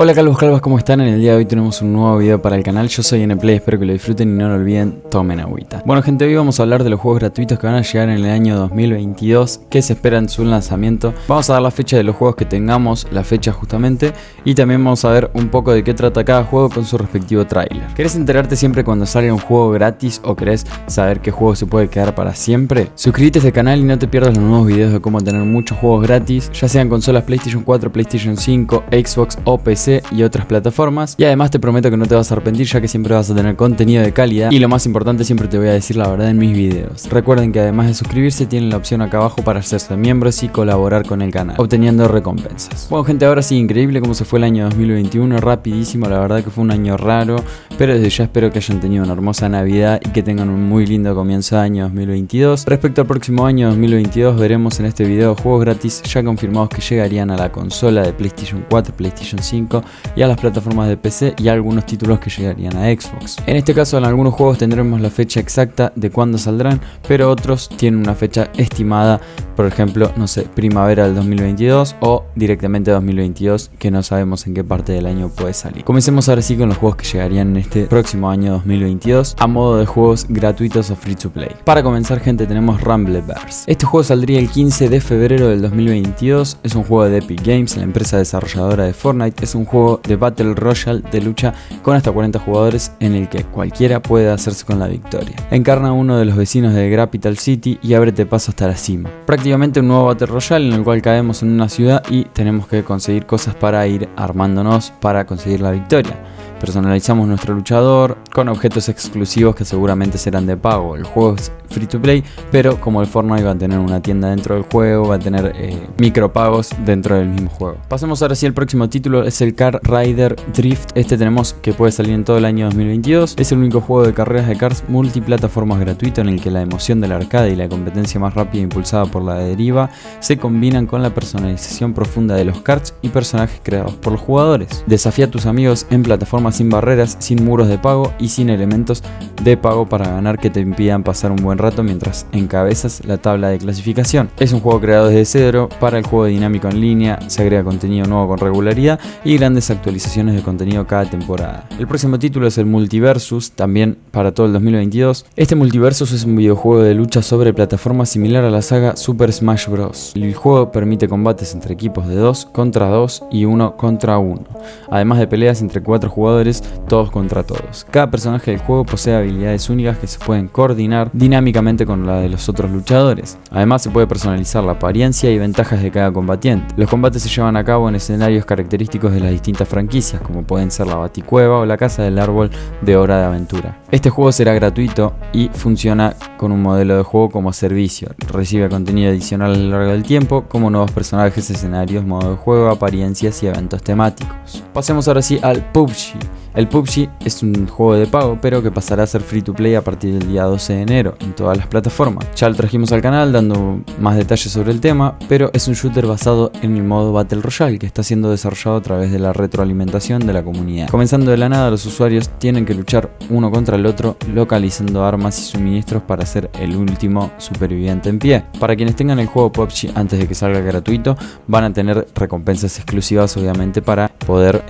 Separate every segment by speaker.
Speaker 1: Hola calvos calvas, ¿cómo están? En el día de hoy tenemos un nuevo video para el canal. Yo soy NPlay, espero que lo disfruten y no lo olviden, tomen agüita. Bueno gente, hoy vamos a hablar de los juegos gratuitos que van a llegar en el año 2022, que se espera en su lanzamiento. Vamos a dar la fecha de los juegos que tengamos, la fecha justamente, y también vamos a ver un poco de qué trata cada juego con su respectivo tráiler. ¿Querés enterarte siempre cuando salga un juego gratis o querés saber qué juego se puede quedar para siempre? Suscríbete a este canal y no te pierdas los nuevos videos de cómo tener muchos juegos gratis, ya sean consolas PlayStation 4, PlayStation 5, Xbox o PC y otras plataformas. Y además te prometo que no te vas a arrepentir, ya que siempre vas a tener contenido de calidad y lo más importante, siempre te voy a decir la verdad en mis videos. Recuerden que además de suscribirse tienen la opción acá abajo para hacerse miembros y colaborar con el canal, obteniendo recompensas. Bueno gente, ahora sí, increíble cómo se fue el año 2021, rapidísimo, la verdad que fue un año raro, pero desde ya espero que hayan tenido una hermosa Navidad y que tengan un muy lindo comienzo de año 2022. Respecto al próximo año 2022, veremos en este video juegos gratis ya confirmados que llegarían a la consola de PlayStation 4, PlayStation 5 y a las plataformas de PC, y algunos títulos que llegarían a Xbox. En este caso, en algunos juegos tendremos la fecha exacta de cuándo saldrán, pero otros tienen una fecha estimada, por ejemplo, no sé, primavera del 2022 o directamente 2022, que no sabemos en qué parte del año puede salir. Comencemos ahora sí con los juegos que llegarían en este próximo año 2022 a modo de juegos gratuitos o free to play. Para comenzar gente, tenemos Rumbleverse. Este juego saldría el 15 de febrero del 2022, es un juego de Epic Games, la empresa desarrolladora de Fortnite. Es un juego de Battle Royale de lucha con hasta 40 jugadores en el que cualquiera puede hacerse con la victoria. Encarna a uno de los vecinos de Capital City y ábrete paso hasta la cima. Prácticamente un nuevo Battle Royale en el cual caemos en una ciudad y tenemos que conseguir cosas para ir armándonos para conseguir la victoria. Personalizamos nuestro luchador con objetos exclusivos que seguramente serán de pago. El juego es free to play, pero como el Fortnite va a tener una tienda dentro del juego, va a tener micropagos dentro del mismo juego. Pasemos ahora sí al próximo título, es el Car Rider Drift. Este tenemos que puede salir en todo el año 2022. Es el único juego de carreras de cars multiplataformas gratuito en el que la emoción del arcade y la competencia más rápida impulsada por la deriva se combinan con la personalización profunda de los karts y personajes creados por los jugadores. Desafía a tus amigos en plataformas sin barreras, sin muros de pago y sin elementos de pago para ganar que te impidan pasar un buen rato mientras encabezas la tabla de clasificación. Es un juego creado desde cero para el juego dinámico en línea, se agrega contenido nuevo con regularidad y grandes actualizaciones de contenido cada temporada. El próximo título es el Multiversus, también para todo el 2022. Este Multiversus es un videojuego de lucha sobre plataformas similar a la saga Super Smash Bros. El juego permite combates entre equipos de 2 contra 2 y 1 contra 1, además de peleas entre 4 jugadores, todos contra todos. Cada personaje del juego posee habilidades únicas que se pueden coordinar dinámicamente con la de los otros luchadores. Además se puede personalizar la apariencia y ventajas de cada combatiente. Los combates se llevan a cabo en escenarios característicos de las distintas franquicias, como pueden ser la Baticueva o la Casa del Árbol de Hora de Aventura. Este juego será gratuito y funciona con un modelo de juego como servicio. Recibe contenido adicional a lo largo del tiempo, como nuevos personajes, escenarios, modo de juego, apariencias y eventos temáticos. Pasemos ahora sí al PUBG. El PUBG es un juego de pago, pero que pasará a ser free to play a partir del día 12 de enero en todas las plataformas. Ya lo trajimos al canal dando más detalles sobre el tema, pero es un shooter basado en el modo Battle Royale que está siendo desarrollado a través de la retroalimentación de la comunidad. Comenzando de la nada, los usuarios tienen que luchar uno contra el otro, localizando armas y suministros para ser el último superviviente en pie. Para quienes tengan el juego PUBG antes de que salga gratuito, van a tener recompensas exclusivas obviamente para poder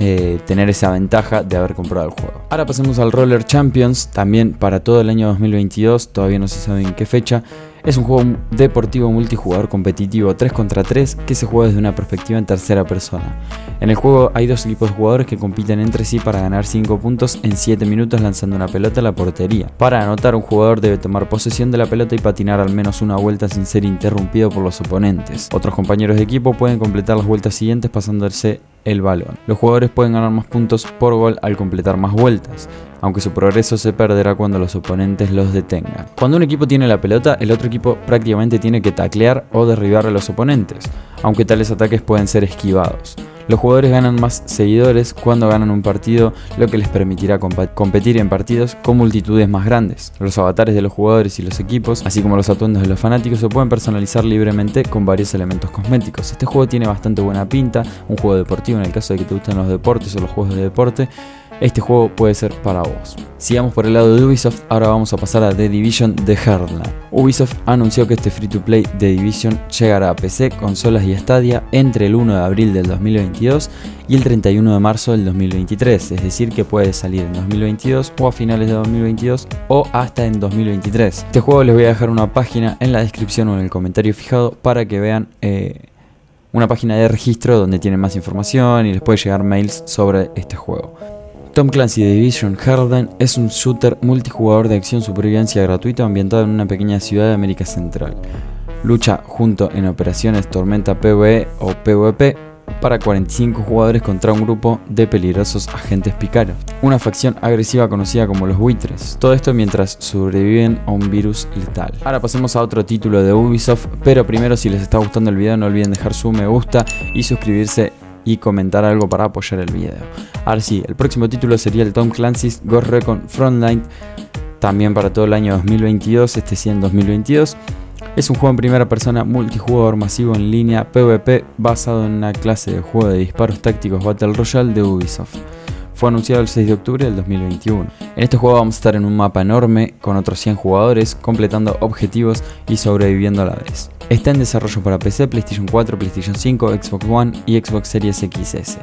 Speaker 1: tener esa ventaja de haber comprado el juego. Ahora pasemos al Roller Champions, también para todo el año 2022, todavía no se sabe en qué fecha. Es un juego deportivo multijugador competitivo 3 contra 3 que se juega desde una perspectiva en tercera persona. En el juego hay dos equipos de jugadores que compiten entre sí para ganar 5 puntos en 7 minutos lanzando una pelota a la portería. Para anotar, un jugador debe tomar posesión de la pelota y patinar al menos una vuelta sin ser interrumpido por los oponentes. Otros compañeros de equipo pueden completar las vueltas siguientes pasándose el balón. Los jugadores pueden ganar más puntos por gol al completar más vueltas, aunque su progreso se perderá cuando los oponentes los detengan. Cuando un equipo tiene la pelota, el otro equipo prácticamente tiene que taclear o derribar a los oponentes, aunque tales ataques pueden ser esquivados. Los jugadores ganan más seguidores cuando ganan un partido, lo que les permitirá competir en partidos con multitudes más grandes. Los avatares de los jugadores y los equipos, así como los atuendos de los fanáticos, se pueden personalizar libremente con varios elementos cosméticos. Este juego tiene bastante buena pinta, un juego deportivo en el caso de que te gusten los deportes o los juegos de deporte. este juego puede ser para vos. Sigamos por el lado de Ubisoft, ahora vamos a pasar a The Division de Heartland. Ubisoft anunció que este free to play The Division llegará a PC, consolas y Stadia entre el 1 de abril del 2022 y el 31 de marzo del 2023, es decir que puede salir en 2022 o a finales de 2022 o hasta en 2023. Este juego les voy a dejar una página en la descripción o en el comentario fijado para que vean una página de registro donde tienen más información y les puede llegar mails sobre este juego. Tom Clancy The Division Heartland es un shooter multijugador de acción supervivencia gratuito ambientado en una pequeña ciudad de América Central. Lucha junto en operaciones Tormenta PvE o PvP para 45 jugadores contra un grupo de peligrosos agentes pícaros, una facción agresiva conocida como los buitres. Todo esto mientras sobreviven a un virus letal. Ahora pasemos a otro título de Ubisoft, pero primero, si les está gustando el video no olviden dejar su me gusta y suscribirse y comentar algo para apoyar el video. Ahora sí, el próximo título sería el Tom Clancy's Ghost Recon Frontline, también para todo el año 2022, este sí en 2022. Es un juego en primera persona multijugador masivo en línea PvP basado en una clase de juego de disparos tácticos Battle Royale de Ubisoft. Fue anunciado el 6 de octubre del 2021. En este juego vamos a estar en un mapa enorme con otros 100 jugadores, completando objetivos y sobreviviendo a la vez. Está en desarrollo para PC, PlayStation 4, PlayStation 5, Xbox One y Xbox Series XS.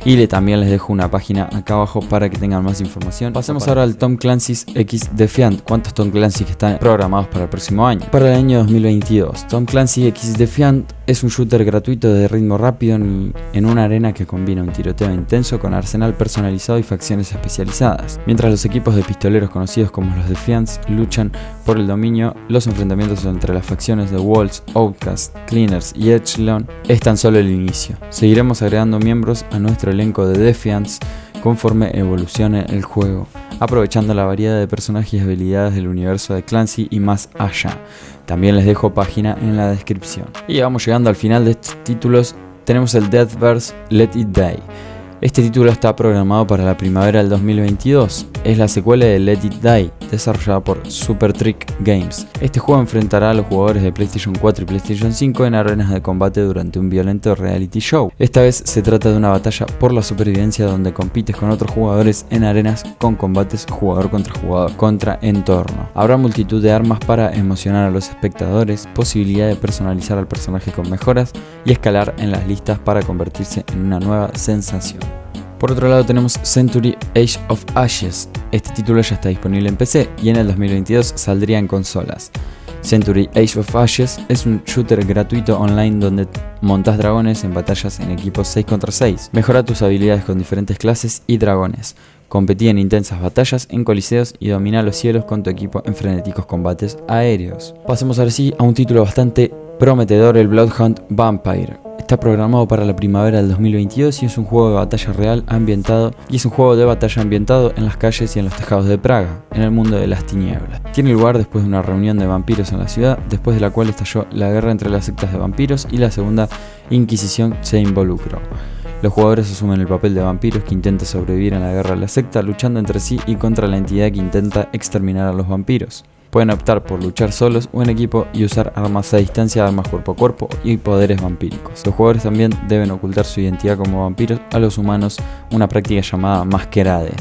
Speaker 1: Y también les dejo una página acá abajo para que tengan más información. Pasemos ahora al Tom Clancy's X Defiant. ¿Cuántos Tom Clancy que están programados para el próximo año? Para el año 2022, Tom Clancy X Defiant es un shooter gratuito de ritmo rápido en una arena que combina un tiroteo intenso con arsenal personalizado y facciones especializadas. Mientras los equipos de pistoleros conocidos como los Defiants luchan por el dominio, los enfrentamientos entre las facciones de Wolves, Outcast, Cleaners y Echelon es tan solo el inicio. Seguiremos agregando miembros a nuestro elenco de Defiants conforme evolucione el juego, aprovechando la variedad de personajes y habilidades del universo de Clancy y más allá. También les dejo página en la descripción. Y vamos llegando al final de estos títulos. Tenemos el Deathverse Let It Die. Este título está programado para la primavera del 2022. Es la secuela de Let It Die, desarrollada por Super Trick Games. Este juego enfrentará a los jugadores de PlayStation 4 y PlayStation 5 en arenas de combate durante un violento reality show. Esta vez se trata de una batalla por la supervivencia donde compites con otros jugadores en arenas con combates jugador contra entorno. Habrá multitud de armas para emocionar a los espectadores, posibilidad de personalizar al personaje con mejoras y escalar en las listas para convertirse en una nueva sensación. Por otro lado tenemos Century Age of Ashes. Este título ya está disponible en PC y en el 2022 saldría en consolas. Century Age of Ashes es un shooter gratuito online donde montas dragones en batallas en equipos 6 contra 6. Mejora tus habilidades con diferentes clases y dragones. Competí en intensas batallas en coliseos y domina los cielos con tu equipo en frenéticos combates aéreos. Pasemos ahora sí a un título bastante prometedor, el Bloodhound Vampire. Está programado para la primavera del 2022 y es un juego de batalla real ambientado en las calles y en los tejados de Praga, en el mundo de las tinieblas. Tiene lugar después de una reunión de vampiros en la ciudad, después de la cual estalló la guerra entre las sectas de vampiros y la Segunda Inquisición se involucró. Los jugadores asumen el papel de vampiros que intenta sobrevivir en la guerra de la secta, luchando entre sí y contra la entidad que intenta exterminar a los vampiros. Pueden optar por luchar solos o en equipo y usar armas a distancia, armas cuerpo a cuerpo y poderes vampíricos. Los jugadores también deben ocultar su identidad como vampiros a los humanos, una práctica llamada masquerade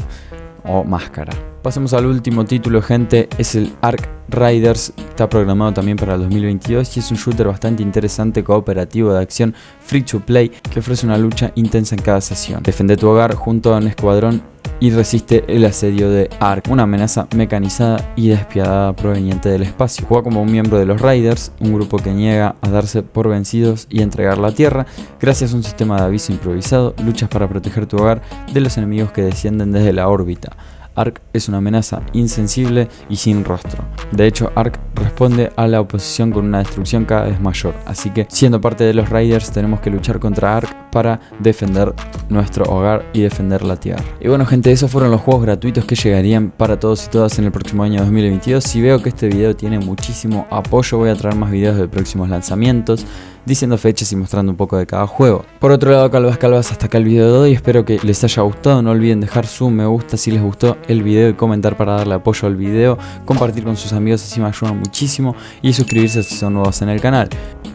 Speaker 1: o máscara. Pasemos al último título, gente, es el Ark Riders. Está programado también para el 2022 y es un shooter bastante interesante, cooperativo de acción free to play que ofrece una lucha intensa en cada sesión. Defende tu hogar junto a un escuadrón y resiste el asedio de Ark, una amenaza mecanizada y despiadada proveniente del espacio. Juega como un miembro de los Riders, un grupo que niega a darse por vencidos y entregar la tierra. Gracias a un sistema de aviso improvisado, luchas para proteger tu hogar de los enemigos que descienden desde la órbita. Ark es una amenaza insensible y sin rostro. De hecho, Ark responde a la oposición con una destrucción cada vez mayor. Así que, siendo parte de los Raiders, tenemos que luchar contra Ark para defender nuestro hogar y defender la tierra. Y bueno, gente, esos fueron los juegos gratuitos que llegarían para todos y todas en el próximo año 2022. Si veo que este video tiene muchísimo apoyo, voy a traer más videos de próximos lanzamientos, diciendo fechas y mostrando un poco de cada juego. Por otro lado, calvas, hasta acá el video de hoy. Espero que les haya gustado. No olviden dejar su me gusta si les gustó el video y comentar para darle apoyo al video, compartir con sus amigos, así me ayudan muchísimo, y suscribirse si son nuevos en el canal.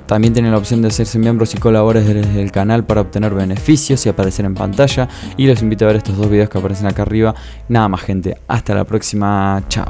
Speaker 1: También tienen la opción de hacerse miembros y colaborar desde el canal para obtener beneficios y aparecer en pantalla. Y los invito a ver estos dos videos que aparecen acá arriba. Nada más, gente, hasta la próxima, chao.